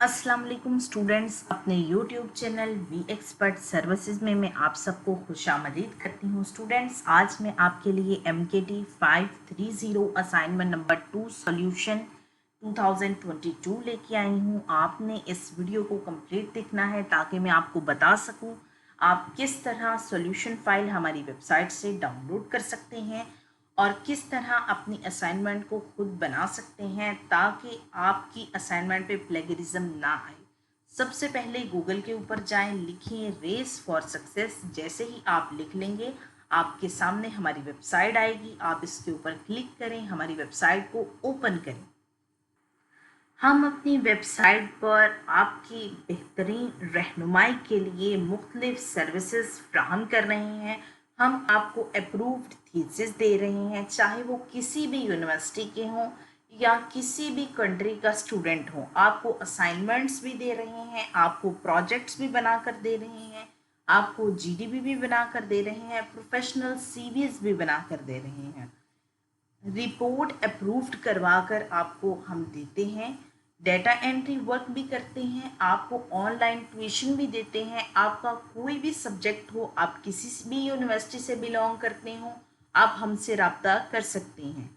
अस्सलाम वालेकुम स्टूडेंट्स, अपने YouTube channel V Expert Services में मैं आप सबको खुशामदीद करती हूँ। स्टूडेंट्स, आज मैं आपके लिए MKT 530 असाइनमेंट नंबर 2 सॉल्यूशन 2022 लेके आई हूँ। आपने इस वीडियो को कंप्लीट देखना है ताकि मैं आपको बता सकूँ आप किस तरह सॉल्यूशन फाइल हमारी वेबसाइट से डाउनलोड कर सकते हैं और किस तरह अपनी असाइनमेंट को खुद बना सकते हैं ताकि आपकी असाइनमेंट पे प्लेगरिज्म ना आए। सबसे पहले गूगल के ऊपर जाएं, लिखें रेस फॉर सक्सेस। जैसे ही आप लिख लेंगे आपके सामने हमारी वेबसाइट आएगी, आप इसके ऊपर क्लिक करें, हमारी वेबसाइट को ओपन करें। हम अपनी वेबसाइट पर आपकी बेहतरीन रहनुमाई के लिए मुख्तलिफ सर्विसेज फ्राहम कर रहे हैं। हम आपको अप्रूव्ड थीसिस दे रहे हैं, चाहे वो किसी भी यूनिवर्सिटी के हों या किसी भी कंट्री का स्टूडेंट हो। आपको असाइनमेंट्स भी दे रहे हैं, आपको प्रोजेक्ट्स भी बना कर दे रहे हैं, आपको GDB भी बना कर दे रहे हैं, प्रोफेशनल CVs भी बना कर दे रहे हैं। रिपोर्ट अप्रूव्ड करवा कर आपको हम देते हैं। डेटा एंट्री वर्क भी करते हैं, आपको ऑनलाइन ट्यूशन भी देते हैं। आपका कोई भी सब्जेक्ट हो, आप किसी भी यूनिवर्सिटी से बिलोंग करते हो, आप हमसे रब्ता कर सकते हैं।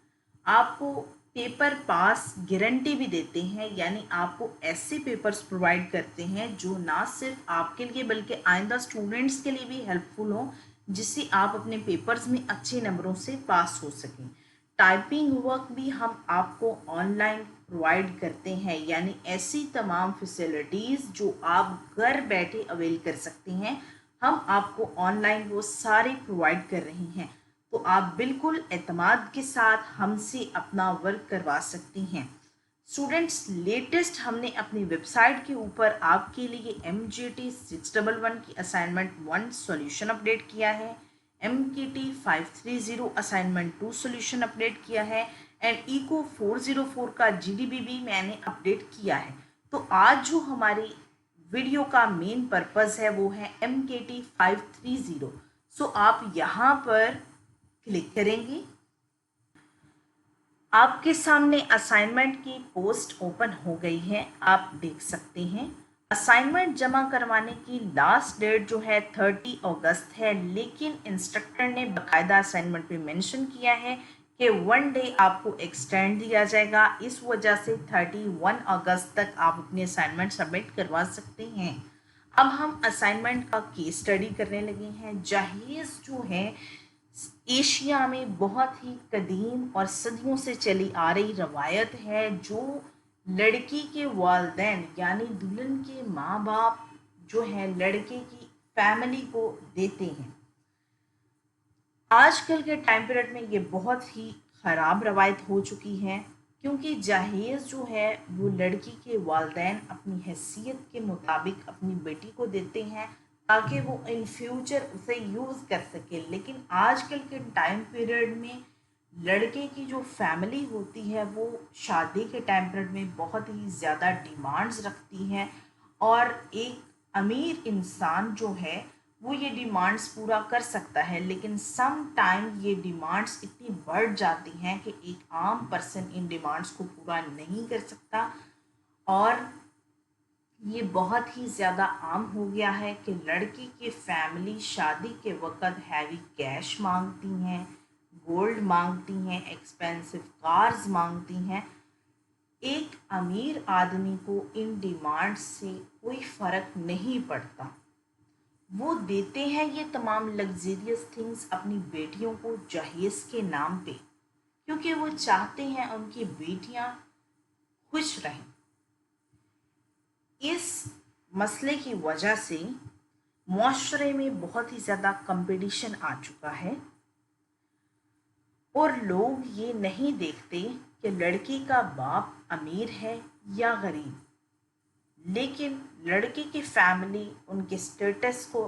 आपको पेपर पास गारंटी भी देते हैं, यानी आपको ऐसे पेपर्स प्रोवाइड करते हैं जो ना सिर्फ आपके लिए बल्कि आइंदा स्टूडेंट्स के लिए भी हेल्पफुल हो, जिससे आप अपने पेपर्स में अच्छे नंबरों से पास हो सकें। टाइपिंग वर्क भी हम आपको ऑनलाइन प्रोवाइड करते हैं, यानी ऐसी तमाम फैसिलिटीज़ जो आप घर बैठे अवेल कर सकते हैं, हम आपको ऑनलाइन वो सारे प्रोवाइड कर रहे हैं। तो आप बिल्कुल एतमाद के साथ हमसे अपना वर्क करवा सकते हैं। स्टूडेंट्स, लेटेस्ट हमने अपनी वेबसाइट के ऊपर आपके लिए MGT 611 की असाइनमेंट 1 सॉल्यूशन अपडेट किया है, MKT 530 असाइनमेंट 2 सॉल्यूशन अपडेट किया है एंड ECO 404 का GDB भी मैंने अपडेट किया है। तो आज जो हमारी वीडियो का मेन पर्पस है वो है MKT 530। सो आप यहाँ पर क्लिक करेंगे, आपके सामने असाइनमेंट की पोस्ट ओपन हो गई है, आप देख सकते हैं। असाइनमेंट जमा करवाने की लास्ट डेट जो है 30 अगस्त है, लेकिन इंस्ट्रक्टर ने बाकायदा असाइनमेंट पे मेंशन किया है कि 1 डे आपको एक्सटेंड दिया जाएगा। इस वजह से 31 अगस्त तक आप अपनी असाइनमेंट सबमिट करवा सकते हैं। अब हम असाइनमेंट का केस स्टडी करने लगे हैं। जहेज़ जो है एशिया में बहुत ही कदीम और सदियों से चली आ रही रवायत है, जो लड़की के वालिदैन यानी दुल्हन के माँ बाप जो है लड़के की फैमिली को देते हैं। आजकल के टाइम पीरियड में ये बहुत ही ख़राब रवायत हो चुकी है, क्योंकि जहेज़ जो है वो लड़की के वालिदैन अपनी हैसियत के मुताबिक अपनी बेटी को देते हैं ताकि वो इन फ्यूचर उसे यूज़ कर सके। लेकिन आजकल के टाइम पीरियड में लड़के की जो फैमिली होती है वो शादी के टाइम पीरियड में बहुत ही ज़्यादा डिमांड्स रखती है, और एक अमीर इंसान जो है वो ये डिमांड्स पूरा कर सकता है, लेकिन सम टाइम ये डिमांड्स इतनी बढ़ जाती हैं कि एक आम पर्सन इन डिमांड्स को पूरा नहीं कर सकता। और ये बहुत ही ज़्यादा आम हो गया है कि लड़की की फैमिली शादी के वक्त हैवी कैश मांगती हैं, गोल्ड मांगती हैं, एक्सपेंसिव कार्स मांगती हैं। एक अमीर आदमी को इन डिमांड्स से कोई फ़र्क नहीं पड़ता। वो देते हैं ये तमाम लग्जरियस थिंग्स अपनी बेटियों को जहेज़ के नाम पे, क्योंकि वो चाहते हैं उनकी बेटियां खुश रहें। इस मसले की वजह से मुआशरे में बहुत ही ज़्यादा कंपटीशन आ चुका है, और लोग ये नहीं देखते कि लड़की का बाप अमीर है या गरीब, लेकिन लड़के की फैमिली उनके स्टेटस को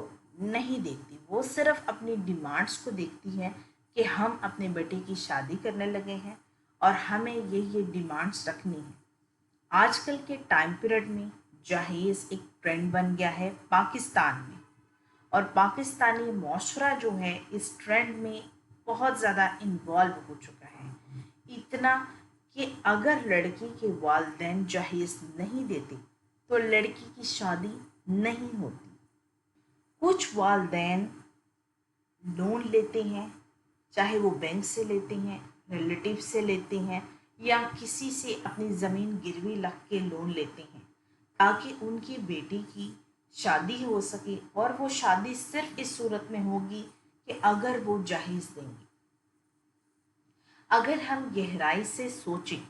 नहीं देखती। वो सिर्फ अपनी डिमांड्स को देखती है कि हम अपने बेटे की शादी करने लगे हैं और हमें ये डिमांड्स रखनी है। आजकल के टाइम पीरियड में जहेज़ एक ट्रेंड बन गया है पाकिस्तान में, और पाकिस्तानी मुआशरा जो है इस ट्रेंड में बहुत ज़्यादा इन्वॉल्व हो चुका है, इतना कि अगर लड़की के वालिदैन जहेज़ नहीं देते तो लड़की की शादी नहीं होती। कुछ वालिदैन लोन लेते हैं, चाहे वो बैंक से लेते हैं, रिलेटिव से लेते हैं, या किसी से अपनी ज़मीन गिरवी रख के लोन लेते हैं ताकि उनकी बेटी की शादी हो सके। और वो शादी सिर्फ इस सूरत में होगी कि अगर वो जहेज देंगे। अगर हम गहराई से सोचें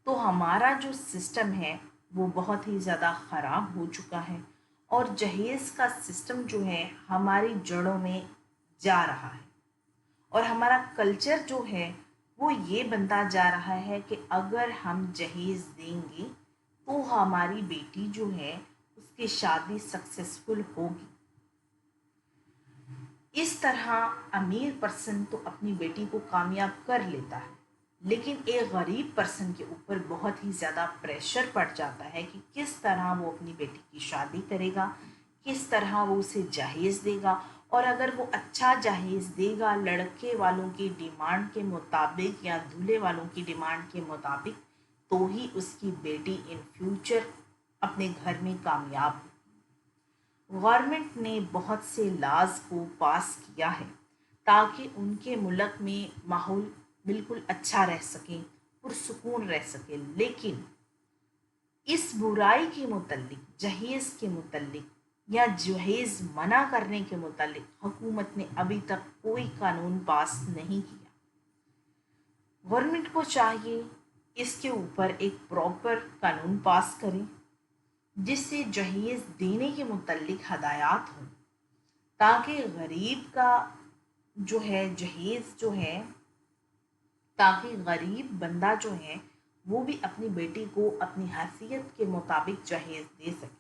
तो हमारा जो सिस्टम है वो बहुत ही ज़्यादा ख़राब हो चुका है, और जहेज का सिस्टम जो है हमारी जड़ों में जा रहा है। और हमारा कल्चर जो है वो ये बनता जा रहा है कि अगर हम जहेज देंगे तो हमारी बेटी जो है उसकी शादी सक्सेसफुल होगी। इस तरह अमीर पर्सन तो अपनी बेटी को कामयाब कर लेता है, लेकिन एक गरीब पर्सन के ऊपर बहुत ही ज़्यादा प्रेशर पड़ जाता है कि किस तरह वो अपनी बेटी की शादी करेगा, किस तरह वो उसे जहेज देगा। और अगर वो अच्छा जहेज देगा लड़के वालों की डिमांड के मुताबिक या दूल्हे वालों की डिमांड के मुताबिक, तो ही उसकी बेटी इन फ्यूचर अपने घर में कामयाब। गवर्नमेंट ने बहुत से लाज को पास किया है ताकि उनके मुल्क में माहौल बिल्कुल अच्छा रह सके, पुरसुकून रह सके। लेकिन इस बुराई के मुतल्लिक, जहेज के मुतल्लिक या जहेज मना करने के मुतल्लिक हुकूमत ने अभी तक कोई कानून पास नहीं किया। गवर्नमेंट को चाहिए इसके ऊपर एक प्रॉपर कानून पास करें जिससे जहेज देने के मुतल्लिक हदायत हों, ताकि गरीब का जो है जहेज जो है, ताकि गरीब बंदा जो है वो भी अपनी बेटी को अपनी हैसियत के मुताबिक जहेज दे सके।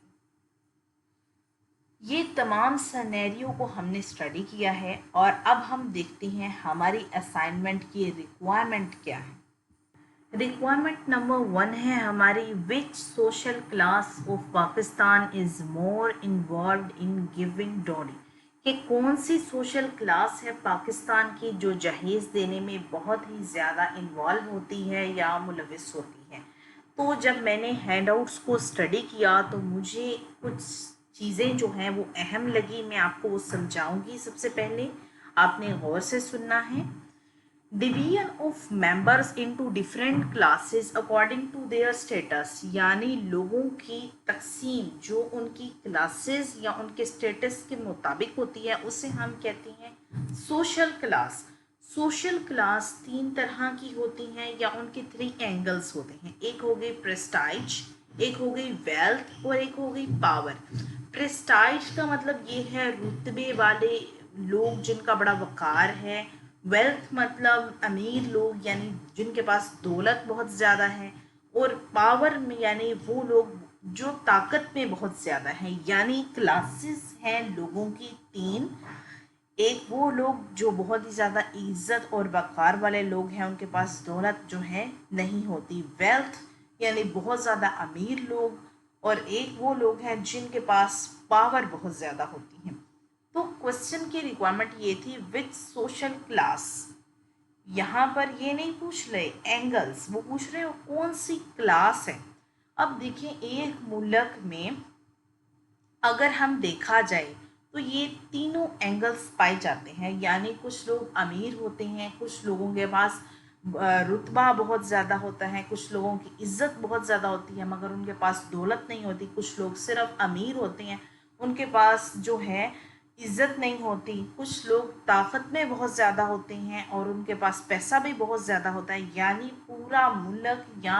ये तमाम सिनेरियो को हमने स्टडी किया है, और अब हम देखते हैं हमारी असाइनमेंट की रिक्वायरमेंट क्या है। रिक्वायरमेंट नंबर 1 है हमारी, which social class of Pakistan is more involved in giving dowry, कि कौन सी सोशल क्लास है पाकिस्तान की जो जहेज देने में बहुत ही ज़्यादा इन्वॉल्व होती है या मुलविस होती है। तो जब मैंने हैंडआउट्स को स्टडी किया तो मुझे कुछ चीज़ें जो हैं वो अहम लगी, मैं आपको वो समझाऊंगी। सबसे पहले आपने गौर से सुनना है। Division of members into different classes according to their status, यानी लोगों की तकसीम जो उनकी क्लासेस या उनके स्टेटस के मुताबिक होती है उसे हम कहते हैं सोशल क्लास। सोशल क्लास 3 तरह की होती हैं या उनके 3 एंगल्स होते हैं। एक हो गई प्रेस्टाइज, एक हो गई वेल्थ, और एक हो गई पावर। प्रेस्टाइज का मतलब ये है रुतबे वाले लोग जिनका बड़ा वक़ार है। वेल्थ मतलब अमीर लोग यानी जिनके पास दौलत बहुत ज़्यादा है। और पावर में यानी वो लोग जो ताकत में बहुत ज़्यादा हैं। यानी क्लासेस हैं लोगों की 3। एक वो लोग जो बहुत ही ज़्यादा इज्जत और वक़ार वाले लोग हैं, उनके पास दौलत जो है नहीं होती, वेल्थ यानी बहुत ज़्यादा अमीर लोग। और एक वो लोग हैं जिनके पास पावर बहुत ज़्यादा होती है। तो क्वेश्चन की रिक्वायरमेंट ये थी विच सोशल क्लास। यहाँ पर ये नहीं पूछ रहे एंगल्स, वो पूछ रहे हो कौन सी क्लास है। अब देखिए एक मुल्क में अगर हम देखा जाए तो ये तीनों एंगल्स पाए जाते हैं। यानी कुछ लोग अमीर होते हैं, कुछ लोगों के पास रुतबा बहुत ज़्यादा होता है, कुछ लोगों की इज्जत बहुत ज़्यादा होती है मगर उनके पास दौलत नहीं होती। कुछ लोग सिर्फ अमीर होते हैं, उनके पास जो है इज्जत नहीं होती। कुछ लोग ताकत में बहुत ज़्यादा होते हैं और उनके पास पैसा भी बहुत ज़्यादा होता है। यानी पूरा मुल्क या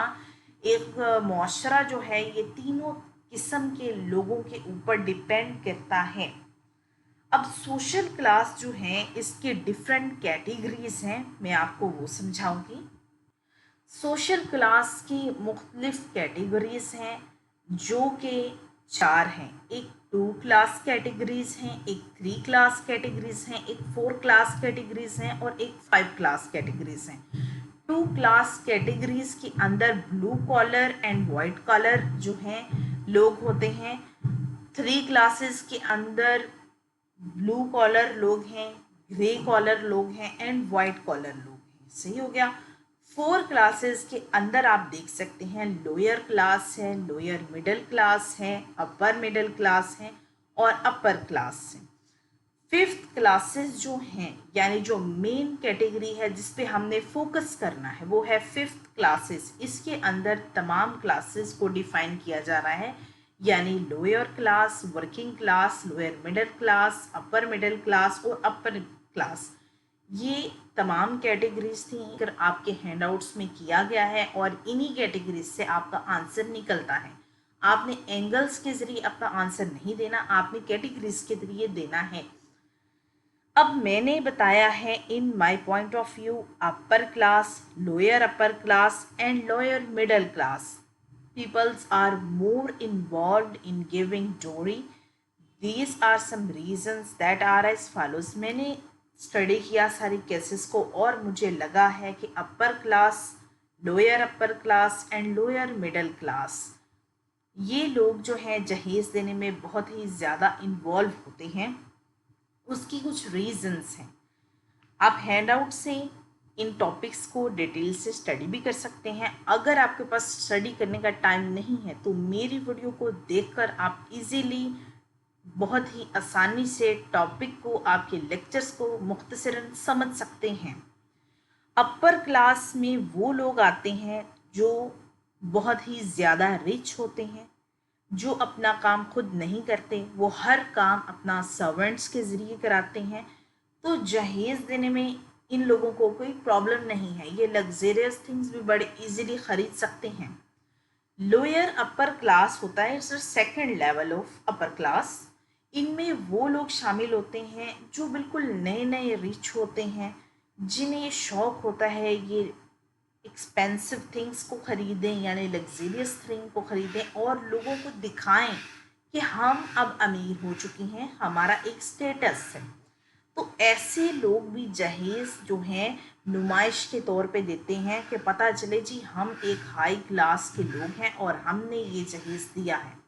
एक मुआशरा जो है ये तीनों किस्म के लोगों के ऊपर डिपेंड करता है। अब सोशल क्लास जो है इसके डिफरेंट कैटेगरीज हैं, मैं आपको वो समझाऊंगी। सोशल क्लास की मुख्तलिफ कैटेगरीज हैं जो कि 4 हैं। एक 2 क्लास कैटेगरीज हैं, एक 3 क्लास कैटेगरीज हैं, एक 4 क्लास कैटेगरीज हैं और एक 5 क्लास कैटेगरीज हैं। 2 क्लास कैटेगरीज के अंदर blue collar and white collar जो हैं लोग होते हैं। 3 क्लासेस के अंदर ब्लू कॉलर लोग हैं, ग्रे कॉलर लोग हैं एंड वाइट कॉलर लोग हैं। सही हो गया। 4 क्लासेस के अंदर आप देख सकते हैं लोअर क्लास है, लोअर मिडिल क्लास है, अपर मिडिल क्लास है और अपर क्लास है। 5th क्लासेस जो हैं यानी जो मेन कैटेगरी है जिस पे हमने फोकस करना है वो है 5th क्लासेस। इसके अंदर तमाम क्लासेस को डिफाइन किया जा रहा है यानी lower class, working class, lower middle class, upper middle class और अपर क्लास। ये तमाम कैटेगरीज थी अगर आपके हैंडआउट्स में किया गया है और इन्हीं कैटेगरीज से आपका आंसर निकलता है। आपने एंगल्स के जरिए अपना आंसर नहीं देना, आपने कैटेगरीज के जरिए देना है। अब मैंने बताया है in my point of view upper class, lower upper class and lower middle class peoples are more involved in giving dowry. These are some reasons that are as follows. मैंने स्टडी किया सारी केसेस को और मुझे लगा है कि upper class, lower upper class and lower middle class ये लोग जो हैं जहेज़ देने में बहुत ही ज़्यादा इन्वॉल्व होते हैं। उसकी कुछ रीजंस हैं। आप हैंडआउट से इन टॉपिक्स को डिटेल से स्टडी भी कर सकते हैं। अगर आपके पास स्टडी करने का टाइम नहीं है तो मेरी वीडियो को देखकर आप इजीली बहुत ही आसानी से टॉपिक को, आपके लेक्चर्स को मुख्तसरन समझ सकते हैं। अपर क्लास में वो लोग आते हैं जो बहुत ही ज़्यादा रिच होते हैं, जो अपना काम खुद नहीं करते, वो हर काम अपना सर्वेंट्स के ज़रिए कराते हैं। तो जहेज़ देने में इन लोगों को कोई प्रॉब्लम नहीं है, ये लग्जरियस थिंग्स भी बड़े इजीली ख़रीद सकते हैं। लोअर अपर क्लास होता है, it's second level of upper class. इनमें वो लोग शामिल होते हैं जो बिल्कुल नए नए रिच होते हैं, जिन्हें शौक़ होता है ये एक्सपेंसिव थिंग्स को ख़रीदें यानी लग्जरियस थिंग को ख़रीदें और लोगों को दिखाएं कि हम अब अमीर हो चुके हैं, हमारा एक स्टेटस है। तो ऐसे लोग भी जहेज़ जो हैं नुमाइश के तौर पे देते हैं कि पता चले जी हम एक हाई क्लास के लोग हैं और हमने ये जहेज़ दिया है।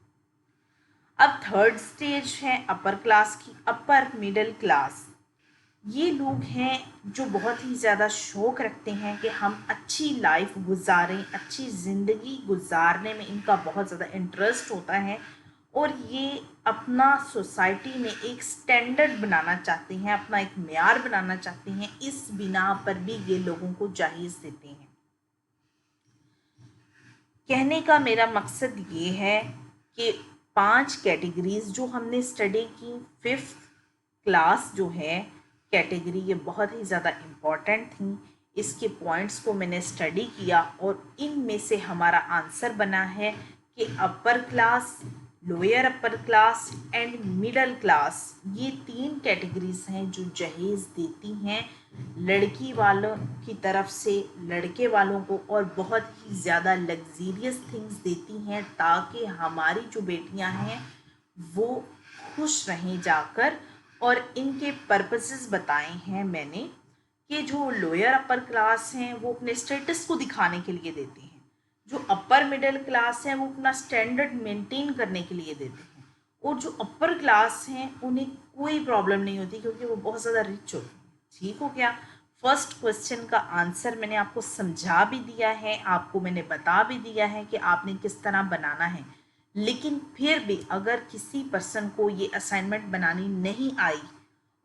अब थर्ड स्टेज है अपर क्लास की, अपर मिडिल क्लास। ये लोग हैं जो बहुत ही ज़्यादा शौक़ रखते हैं कि हम अच्छी लाइफ गुजारें, अच्छी ज़िंदगी गुजारने में इनका बहुत ज़्यादा इंटरेस्ट होता है और ये अपना सोसाइटी में एक स्टैंडर्ड बनाना चाहते हैं, अपना एक मेयार बनाना चाहते हैं। इस बिना पर भी ये लोगों को जहेज़ देते हैं। कहने का मेरा मकसद ये है कि 5 कैटेगरीज जो हमने स्टडी की, 5th क्लास जो है कैटेगरी ये बहुत ही ज़्यादा इम्पॉर्टेंट थी। इसके पॉइंट्स को मैंने स्टडी किया और इनमें से हमारा आंसर बना है कि upper class, lower upper class and middle class ये 3 कैटेगरीज हैं जो जहेज़ देती हैं लड़की वालों की तरफ से लड़के वालों को और बहुत ही ज़्यादा लग्जरियस थिंग्स देती हैं ताकि हमारी जो बेटियां हैं वो खुश रहें जाकर। और इनके पर्पसेस बताए हैं मैंने कि जो लोअर अपर क्लास हैं वो अपने स्टेटस को दिखाने के लिए देते हैं, जो अपर मिडिल क्लास हैं वो अपना स्टैंडर्ड मेंटेन करने के लिए देते हैं और जो अपर क्लास हैं उन्हें कोई प्रॉब्लम नहीं होती क्योंकि वो बहुत ज़्यादा रिच होते हैं। ठीक हो गया। फर्स्ट क्वेश्चन का आंसर मैंने आपको समझा भी दिया है, आपको मैंने बता भी दिया है कि आपने किस तरह बनाना है। लेकिन फिर भी अगर किसी पर्सन को ये असाइनमेंट बनानी नहीं आई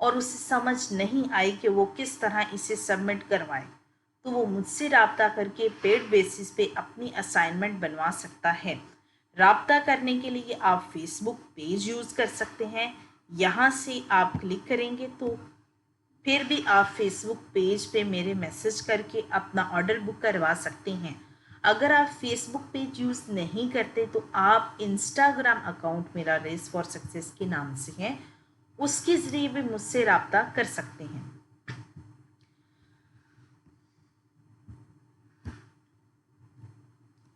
और उसे समझ नहीं आई कि वो किस तरह इसे सबमिट करवाए तो वो मुझसे रब्ता करके पेड बेसिस पे अपनी असाइनमेंट बनवा सकता है। रब्ता करने के लिए आप फेसबुक पेज यूज़ कर सकते हैं, यहाँ से आप क्लिक करेंगे तो फिर भी आप फेसबुक पेज पे मेरे मैसेज करके अपना ऑर्डर बुक करवा सकते हैं। अगर आप फेसबुक पेज यूज़ नहीं करते तो आप इंस्टाग्राम अकाउंट मेरा रेस फॉर सक्सेस के नाम से है, उसके ज़रिए भी मुझसे रब्ता कर सकते हैं।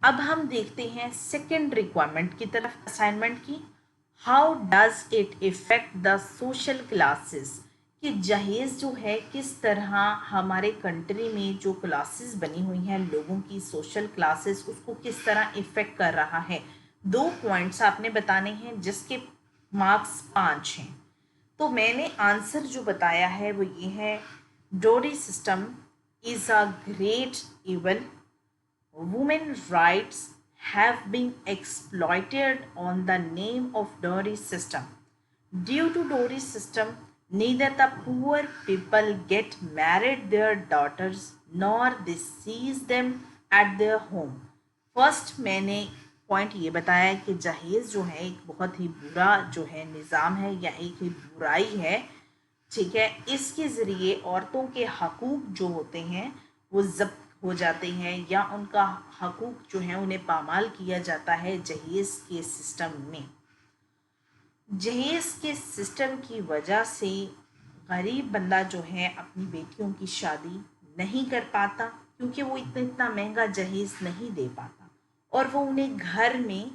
अब हम देखते हैं सेकंड रिक्वायरमेंट की तरफ असाइनमेंट की। How does it effect the social classes, कि जहेज़ जो है किस तरह हमारे कंट्री में जो क्लासेस बनी हुई हैं लोगों की सोशल क्लासेस उसको किस तरह इफ़ेक्ट कर रहा है। 2 पॉइंट्स आपने बताने हैं जिसके मार्क्स 5 हैं। तो मैंने आंसर जो बताया है वो ये है, डोरी system is a great evil. Women rights have been exploited on the name of dowry system. Due to dowry system, neither the poor people get married their daughters nor they seize them at their home. First मैंने point ये बताया कि जहेज़ जो है एक बहुत ही बुरा जो है निज़ाम है या एक ही बुराई है, ठीक है। इसके ज़रिए औरतों के हकूक़ जो होते हैं वो ज़ब्त हो जाते हैं या उनका हकूक़ जो है उन्हें पामाल किया जाता है जहेज़ के सिस्टम में। जहेज़ के सिस्टम की वजह से गरीब बंदा जो है अपनी बेटियों की शादी नहीं कर पाता क्योंकि वो इतना महंगा जहेज़ नहीं दे पाता और वो उन्हें घर में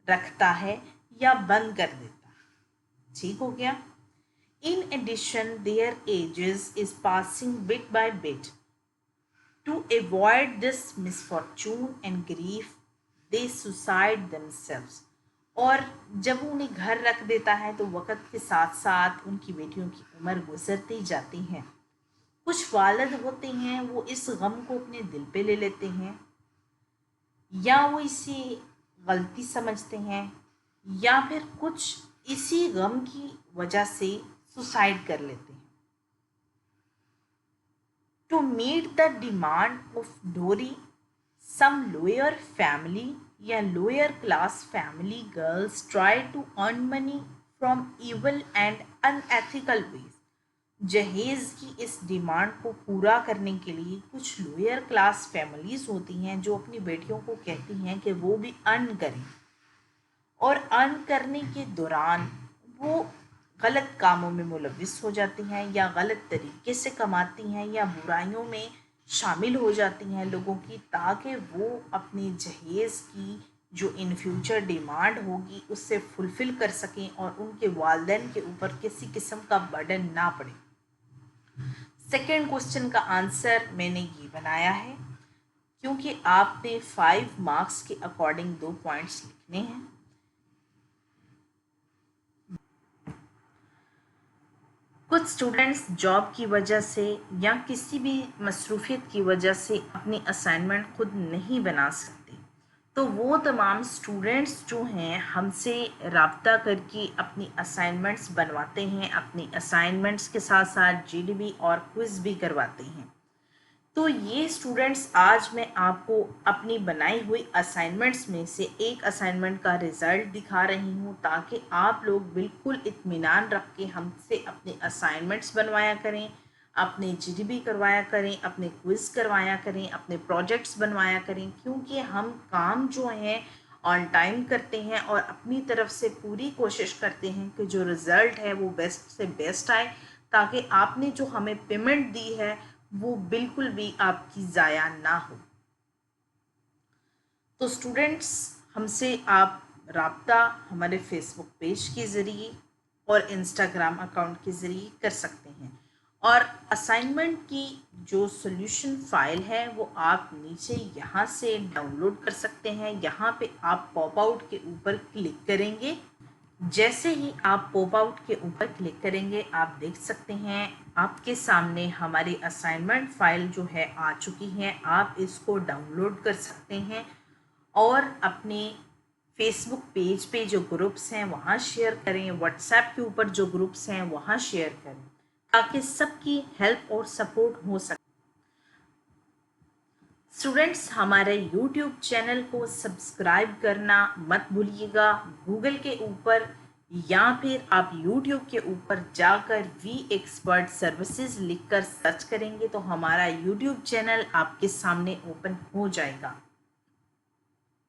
रखता है या बंद कर देता है। ठीक हो गया। In addition, their ages is passing bit by bit. To avoid this misfortune and grief, they suicide themselves. और जब वो उन्हें घर रख देता है तो वक़्त के साथ साथ उनकी बेटियों की उम्र गुजरती जाती है। कुछ वालिद होते हैं वो इस गम को अपने दिल पे ले लेते हैं या वो इसे गलती समझते हैं या फिर कुछ इसी गम की वजह से सुसाइड कर लेते हैं। To meet the demand of dowry, some lower family या lower class family girls try to earn money from evil and unethical ways. जहेज़ की इस डिमांड को पूरा करने के लिए कुछ लोअर क्लास फैमिलीज़ होती हैं जो अपनी बेटियों को कहती हैं कि वो भी अर्न करें और अर्न करने के दौरान वो गलत कामों में मुलविस हो जाती हैं या गलत तरीके से कमाती हैं या बुराइयों में शामिल हो जाती हैं लोगों की, ताकि वो अपनी जहेज़ की जो इन फ्यूचर डिमांड होगी उससे फुलफ़िल कर सकें और उनके वालिदैन के ऊपर किसी किस्म का बर्डन ना पड़े। सेकेंड क्वेश्चन का आंसर मैंने ये बनाया है क्योंकि आपने 5 मार्क्स के अकॉर्डिंग 2 पॉइंट्स लिखने हैं। कुछ स्टूडेंट्स जॉब की वजह से या किसी भी मसरूफियत की वजह से अपनी असाइनमेंट खुद नहीं बना सकते, तो वो तमाम स्टूडेंट्स जो हैं हमसे रब्ता करके अपनी असाइनमेंट्स बनवाते हैं, अपनी असाइनमेंट्स के साथ साथ जीडीबी और क्विज़ भी करवाते हैं। तो ये स्टूडेंट्स आज मैं आपको अपनी बनाई हुई असाइनमेंट्स में से एक असाइनमेंट का रिज़ल्ट दिखा रही हूँ ताकि आप लोग बिल्कुल इत्मीनान रख के हमसे अपने असाइनमेंट्स बनवाया करें, अपने जीडीबी करवाया करें, अपने क्विज़ करवाया करें, अपने प्रोजेक्ट्स बनवाया करें, क्योंकि हम काम जो है ऑन टाइम करते हैं और अपनी तरफ से पूरी कोशिश करते हैं कि जो रिज़ल्ट है वो बेस्ट से बेस्ट आए ताकि आपने जो हमें पेमेंट दी है वो बिल्कुल भी आपकी ज़ाया ना हो। तो स्टूडेंट्स हमसे आप रब्ता हमारे फेसबुक पेज के ज़रिए और इंस्टाग्राम अकाउंट के ज़रिए कर सकते हैं और असाइनमेंट की जो सॉल्यूशन फ़ाइल है वो आप नीचे यहाँ से डाउनलोड कर सकते हैं। यहाँ पे आप पॉप आउट के ऊपर क्लिक करेंगे। जैसे ही आप पॉप आउट के ऊपर क्लिक करेंगे आप देख सकते हैं आपके सामने हमारी असाइनमेंट फ़ाइल जो है आ चुकी है। आप इसको डाउनलोड कर सकते हैं और अपने फेसबुक पेज पे जो ग्रुप्स हैं वहाँ शेयर करें, व्हाट्सएप के ऊपर जो ग्रुप्स हैं वहाँ शेयर करें ताकि सबकी हेल्प और सपोर्ट हो सके। स्टूडेंट्स हमारे YouTube चैनल को सब्सक्राइब करना मत भूलिएगा। गूगल के ऊपर या फिर आप YouTube के ऊपर जाकर वी एक्सपर्ट सर्विसेज लिखकर सर्च करेंगे तो हमारा YouTube चैनल आपके सामने ओपन हो जाएगा।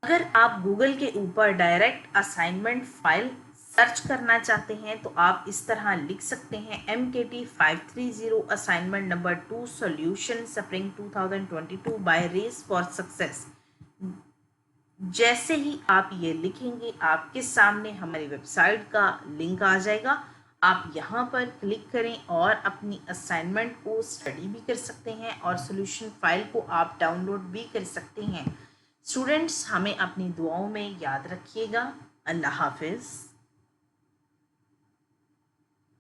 अगर आप गूगल के ऊपर डायरेक्ट असाइनमेंट फाइल सर्च करना चाहते हैं तो आप इस तरह लिख सकते हैं MKT 530 assignment number 2 solution spring 2022 by race for success. जैसे ही आप ये लिखेंगे आपके सामने हमारी वेबसाइट का लिंक आ जाएगा। आप यहाँ पर क्लिक करें और अपनी असाइनमेंट को स्टडी भी कर सकते हैं और सॉल्यूशन फाइल को आप डाउनलोड भी कर सकते हैं। स्टूडेंट्स हमें अपनी दुआओं में याद रखिएगा। अल्लाह हाफिज़।